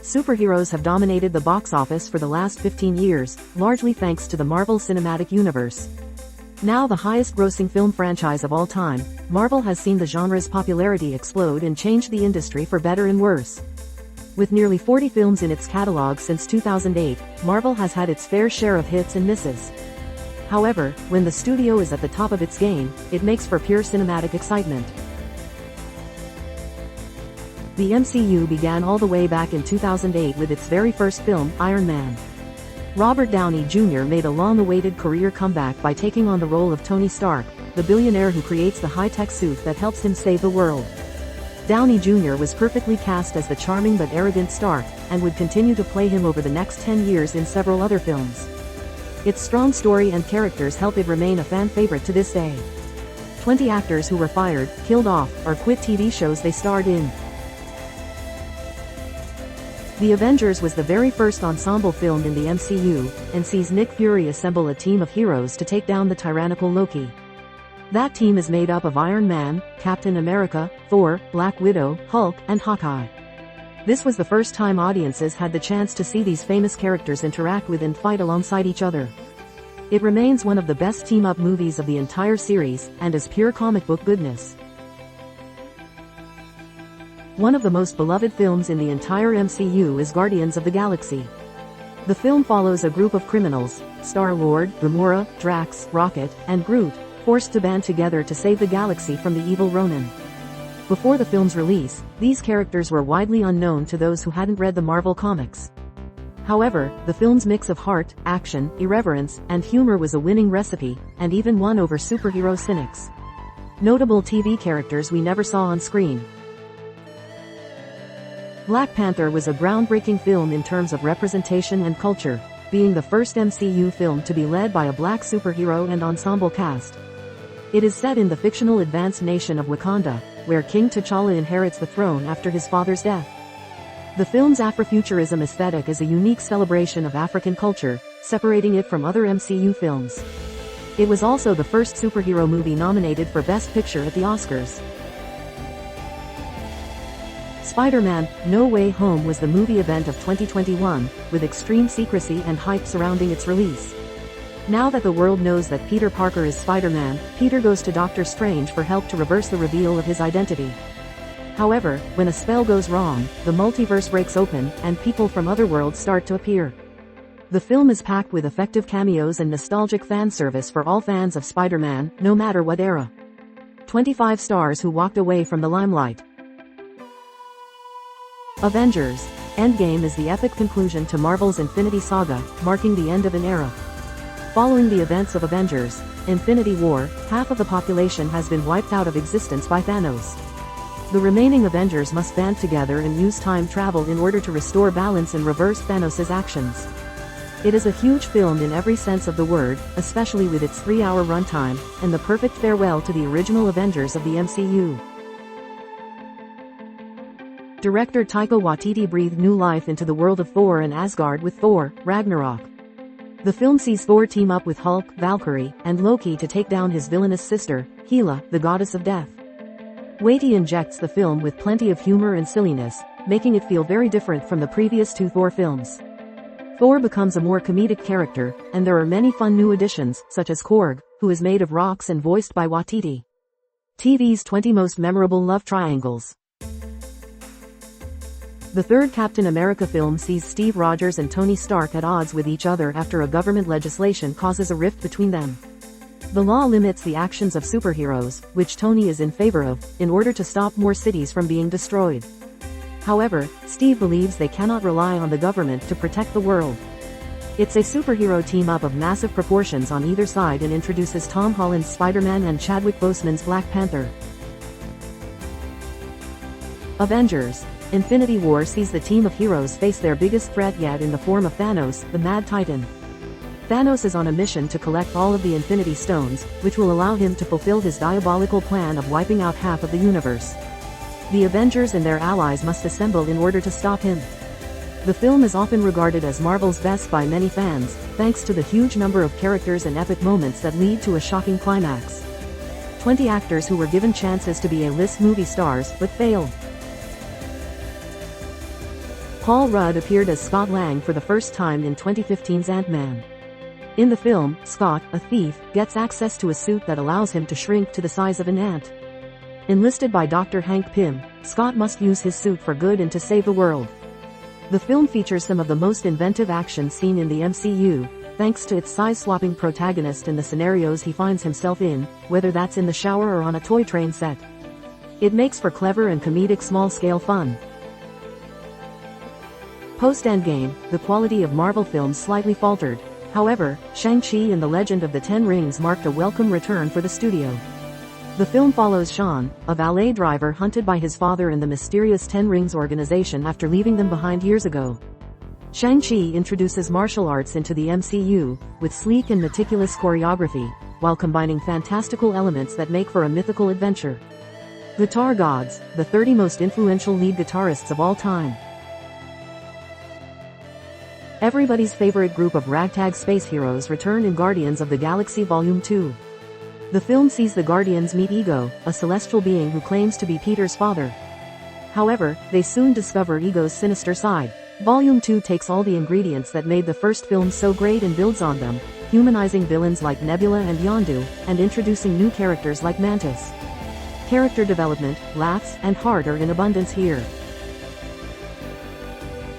Superheroes have dominated the box office for the last 15 years, largely thanks to the Marvel Cinematic Universe. Now the highest-grossing film franchise of all time, Marvel has seen the genre's popularity explode and change the industry for better and worse. With nearly 40 films in its catalog since 2008, Marvel has had its fair share of hits and misses. However, when the studio is at the top of its game, it makes for pure cinematic excitement. The MCU began all the way back in 2008 with its very first film, Iron Man. Robert Downey Jr. made a long-awaited career comeback by taking on the role of Tony Stark, the billionaire who creates the high-tech suit that helps him save the world. Downey Jr. was perfectly cast as the charming but arrogant Stark, and would continue to play him over the next 10 years in several other films. Its strong story and characters help it remain a fan favorite to this day. 20 actors who were fired, killed off, or quit TV shows they starred in. The Avengers was the very first ensemble film in the MCU, and sees Nick Fury assemble a team of heroes to take down the tyrannical Loki. That team is made up of Iron Man, Captain America, Thor, Black Widow, Hulk, and Hawkeye. This was the first time audiences had the chance to see these famous characters interact with and fight alongside each other. It remains one of the best team-up movies of the entire series, and is pure comic book goodness. One of the most beloved films in the entire MCU is Guardians of the Galaxy. The film follows a group of criminals, Star-Lord, Gamora, Drax, Rocket, and Groot, forced to band together to save the galaxy from the evil Ronin. Before the film's release, these characters were widely unknown to those who hadn't read the Marvel comics. However, the film's mix of heart, action, irreverence, and humor was a winning recipe, and even won over superhero cynics. Notable TV characters we never saw on screen. Black Panther was a groundbreaking film in terms of representation and culture, being the first MCU film to be led by a black superhero and ensemble cast. It is set in the fictional advanced nation of Wakanda, where King T'Challa inherits the throne after his father's death. The film's Afrofuturism aesthetic is a unique celebration of African culture, separating it from other MCU films. It was also the first superhero movie nominated for Best Picture at the Oscars. Spider-Man: No Way Home was the movie event of 2021, with extreme secrecy and hype surrounding its release. Now that the world knows that Peter Parker is Spider-Man, Peter goes to Doctor Strange for help to reverse the reveal of his identity. However, when a spell goes wrong, the multiverse breaks open, and people from other worlds start to appear. The film is packed with effective cameos and nostalgic fan service for all fans of Spider-Man, no matter what era. 25 stars who walked away from the limelight. Avengers: Endgame is the epic conclusion to Marvel's Infinity Saga, marking the end of an era. Following the events of Avengers: Infinity War, half of the population has been wiped out of existence by Thanos. The remaining Avengers must band together and use time travel in order to restore balance and reverse Thanos' actions. It is a huge film in every sense of the word, especially with its 3-hour runtime, and the perfect farewell to the original Avengers of the MCU. Director Taika Waititi breathed new life into the world of Thor and Asgard with Thor: Ragnarok. The film sees Thor team up with Hulk, Valkyrie, and Loki to take down his villainous sister, Hela, the goddess of death. Waititi injects the film with plenty of humor and silliness, making it feel very different from the previous two Thor films. Thor becomes a more comedic character, and there are many fun new additions, such as Korg, who is made of rocks and voiced by Waititi. TV's 20 most memorable love triangles. The third Captain America film sees Steve Rogers and Tony Stark at odds with each other after a government legislation causes a rift between them. The law limits the actions of superheroes, which Tony is in favor of, in order to stop more cities from being destroyed. However, Steve believes they cannot rely on the government to protect the world. It's a superhero team-up of massive proportions on either side and introduces Tom Holland's Spider-Man and Chadwick Boseman's Black Panther. Avengers: Infinity War sees the team of heroes face their biggest threat yet in the form of Thanos, the Mad Titan. Thanos is on a mission to collect all of the Infinity Stones, which will allow him to fulfill his diabolical plan of wiping out half of the universe. The Avengers and their allies must assemble in order to stop him. The film is often regarded as Marvel's best by many fans, thanks to the huge number of characters and epic moments that lead to a shocking climax. 20 actors who were given chances to be A-list movie stars, but failed. Paul Rudd appeared as Scott Lang for the first time in 2015's Ant-Man. In the film, Scott, a thief, gets access to a suit that allows him to shrink to the size of an ant. Enlisted by Dr. Hank Pym, Scott must use his suit for good and to save the world. The film features some of the most inventive action seen in the MCU, thanks to its size-swapping protagonist and the scenarios he finds himself in, whether that's in the shower or on a toy train set. It makes for clever and comedic small-scale fun. Post-Endgame, the quality of Marvel films slightly faltered. However, Shang-Chi and the Legend of the Ten Rings marked a welcome return for the studio. The film follows Sean, a valet driver hunted by his father and the mysterious Ten Rings organization after leaving them behind years ago. Shang-Chi introduces martial arts into the MCU, with sleek and meticulous choreography, while combining fantastical elements that make for a mythical adventure. Guitar Gods, the 30 most influential lead guitarists of all time. Everybody's favorite group of ragtag space heroes return in Guardians of the Galaxy Volume 2. The film sees the Guardians meet Ego, a celestial being who claims to be Peter's father. However, they soon discover Ego's sinister side. Volume 2 takes all the ingredients that made the first film so great and builds on them, humanizing villains like Nebula and Yondu, and introducing new characters like Mantis. Character development, laughs, and heart are in abundance here.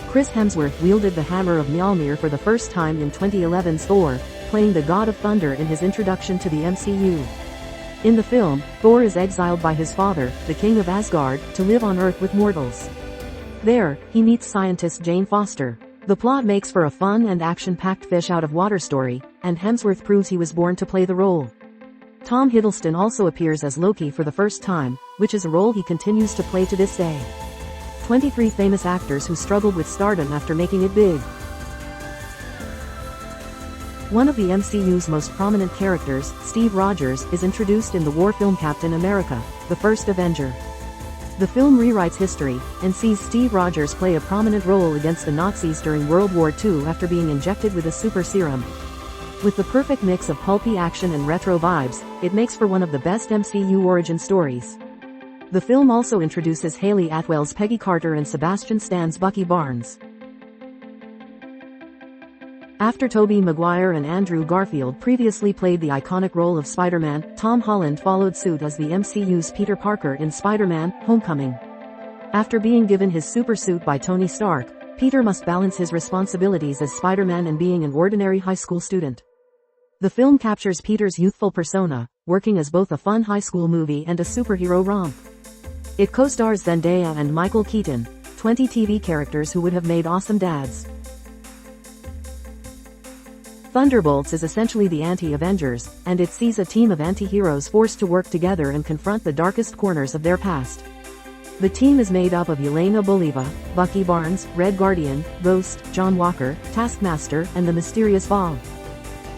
Chris Hemsworth wielded the hammer of Mjolnir for the first time in 2011's Thor, playing the God of Thunder in his introduction to the MCU. In the film, Thor is exiled by his father, the King of Asgard, to live on Earth with mortals. There, he meets scientist Jane Foster. The plot makes for a fun and action-packed fish-out-of-water story, and Hemsworth proves he was born to play the role. Tom Hiddleston also appears as Loki for the first time, which is a role he continues to play to this day. 23 famous actors who struggled with stardom after making it big. One of the MCU's most prominent characters, Steve Rogers, is introduced in the war film Captain America, the First Avenger. The film rewrites history, and sees Steve Rogers play a prominent role against the Nazis during World War II after being injected with a super serum. With the perfect mix of pulpy action and retro vibes, it makes for one of the best MCU origin stories. The film also introduces Hayley Atwell's Peggy Carter and Sebastian Stan's Bucky Barnes. After Tobey Maguire and Andrew Garfield previously played the iconic role of Spider-Man, Tom Holland followed suit as the MCU's Peter Parker in Spider-Man: Homecoming. After being given his super suit by Tony Stark, Peter must balance his responsibilities as Spider-Man and being an ordinary high school student. The film captures Peter's youthful persona, working as both a fun high school movie and a superhero romp. It co-stars Zendaya and Michael Keaton, 20 TV characters who would have made awesome dads. Thunderbolts is essentially the anti-Avengers, and it sees a team of anti-heroes forced to work together and confront the darkest corners of their past. The team is made up of Yelena Boliva, Bucky Barnes, Red Guardian, Ghost, John Walker, Taskmaster, and the mysterious Vogue.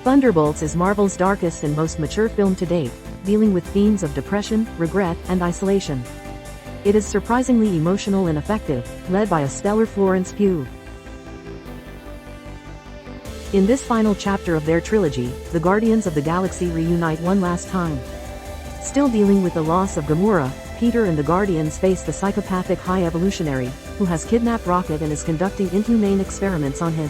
Thunderbolts is Marvel's darkest and most mature film to date, dealing with themes of depression, regret, and isolation. It is surprisingly emotional and effective, led by a stellar Florence Pugh. In this final chapter of their trilogy, the Guardians of the Galaxy reunite one last time. Still dealing with the loss of Gamora, Peter and the Guardians face the psychopathic High Evolutionary, who has kidnapped Rocket and is conducting inhumane experiments on him.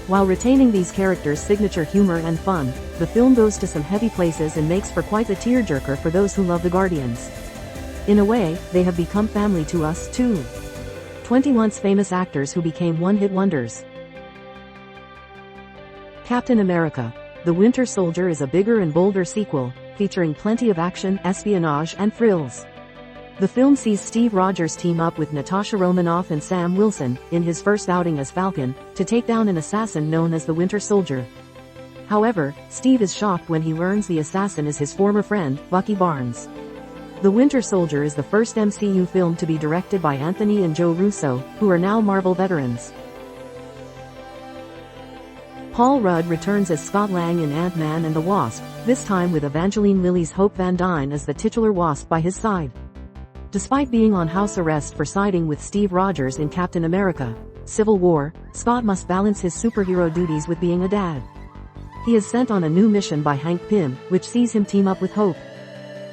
While retaining these characters' signature humor and fun, the film goes to some heavy places and makes for quite a tearjerker for those who love the Guardians. In a way, they have become family to us, too. 20 once famous actors who became one-hit wonders. Captain America: The Winter Soldier is a bigger and bolder sequel, featuring plenty of action, espionage, and thrills. The film sees Steve Rogers team up with Natasha Romanoff and Sam Wilson, in his first outing as Falcon, to take down an assassin known as the Winter Soldier. However, Steve is shocked when he learns the assassin is his former friend, Bucky Barnes. The Winter Soldier is the first MCU film to be directed by Anthony and Joe Russo, who are now Marvel veterans. Paul Rudd returns as Scott Lang in Ant-Man and the Wasp, this time with Evangeline Lilly's Hope Van Dyne as the titular Wasp by his side. Despite being on house arrest for siding with Steve Rogers in Captain America: Civil War, Scott must balance his superhero duties with being a dad. He is sent on a new mission by Hank Pym, which sees him team up with Hope.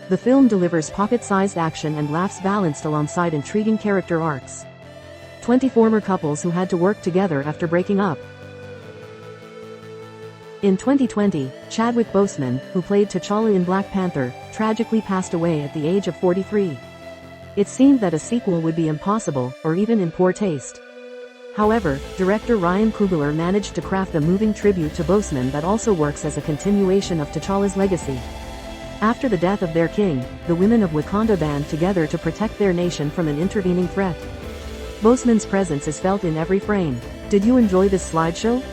The film delivers pocket-sized action and laughs balanced alongside intriguing character arcs. 20 former couples who had to work together after breaking up. In 2020, Chadwick Boseman, who played T'Challa in Black Panther, tragically passed away at the age of 43. It seemed that a sequel would be impossible, or even in poor taste. However, director Ryan Coogler managed to craft a moving tribute to Boseman that also works as a continuation of T'Challa's legacy. After the death of their king, the women of Wakanda band together to protect their nation from an intervening threat. Boseman's presence is felt in every frame. Did you enjoy this slideshow?